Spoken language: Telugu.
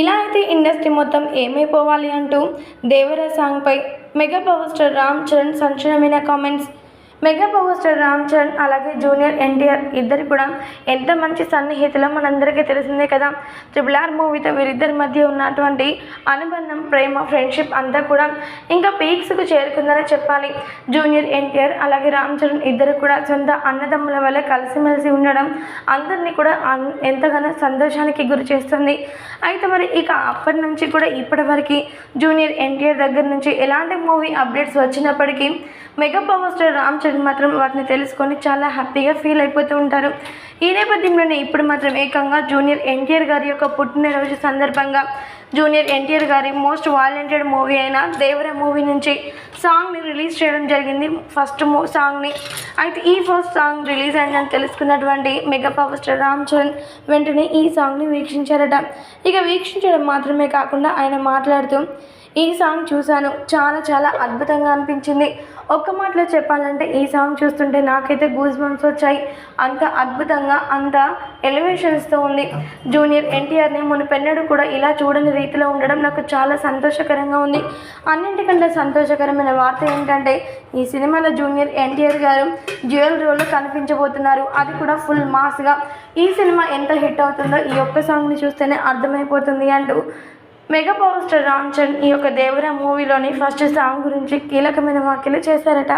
ఇలా అయితే ఇండస్ట్రీ మొత్తం ఏమైపోవాలి అంటూ దేవర సాంగ్పై mega power star Ram Charan సంచలనమైన comments. Mega power star Ram Charan అలాగే జూనియర్ ఎన్టీఆర్ ఇద్దరు కూడా ఎంత మంచి సన్నిహితులో మనందరికీ తెలిసిందే కదా. RRR మూవీతో వీరిద్దరి మధ్య ఉన్నటువంటి అనుబంధం, ప్రేమ, ఫ్రెండ్షిప్ అంతా కూడా ఇంకా పీక్స్కు చేరుకుందని చెప్పాలి. జూనియర్ ఎన్టీఆర్ అలాగే రామ్ చరణ్ ఇద్దరు కూడా సొంత అన్నదమ్ముల వల్ల కలిసిమెలిసి ఉండడం అందరినీ కూడా ఎంతగానో సంతోషానికి గురి చేస్తుంది. అయితే మరి ఇక అప్పటి నుంచి కూడా ఇప్పటి వరకు జూనియర్ ఎన్టీఆర్ దగ్గర నుంచి ఎలాంటి మూవీ అప్డేట్స్ వచ్చినప్పటికీ mega power star Ram Charan మాత్రం వాటిని తెలుసుకొని చాలా హ్యాపీగా ఫీల్ అయిపోతూ ఉంటారు. ఈ నేపథ్యంలోనే ఇప్పుడు మాత్రం ఏకంగా జూనియర్ ఎన్టీఆర్ గారి యొక్క పుట్టినరోజు సందర్భంగా జూనియర్ ఎన్టీఆర్ గారి మోస్ట్ వాలంటెడ్ మూవీ అయిన దేవర మూవీ నుంచి సాంగ్ని రిలీజ్ చేయడం జరిగింది, ఫస్ట్ సాంగ్ని. అయితే ఈ ఫస్ట్ సాంగ్ రిలీజ్ అయిందని తెలుసుకున్నటువంటి mega power star Ram Charan వెంటనే ఈ సాంగ్ని వీక్షించారట. ఇక వీక్షించడం మాత్రమే కాకుండా ఆయన మాట్లాడుతూ, ఈ సాంగ్ చూశాను, చాలా చాలా అద్భుతంగా అనిపించింది. ఒక్క మాటలో చెప్పాలంటే ఈ సాంగ్ చూస్తుంటే నాకైతే గూస్ బంప్స్ వచ్చాయి. అంత అద్భుతంగా, అంత ఎలివేషన్స్తో ఉంది. జూనియర్ ఎన్టీఆర్ని మునుపెన్నడూ కూడా ఇలా చూడని రీతిలో ఉండడం నాకు చాలా సంతోషకరంగా ఉంది. అన్నింటికంటే సంతోషకరమైన వార్త ఏంటంటే ఈ సినిమాలో జూనియర్ ఎన్టీఆర్ గారు డ్యూయల్ రోల్లో కనిపించబోతున్నారు, అది కూడా ఫుల్ మాస్గా. ఈ సినిమా ఎంత హిట్ అవుతుందో ఈ ఒక్క సాంగ్ని చూస్తేనే అర్థమైపోతుంది అంటూ mega power star Ram Charan ఈ యొక్క దేవర మూవీలోని ఫస్ట్ సాంగ్ గురించి కీలకమైన వ్యాఖ్యలు చేశారట.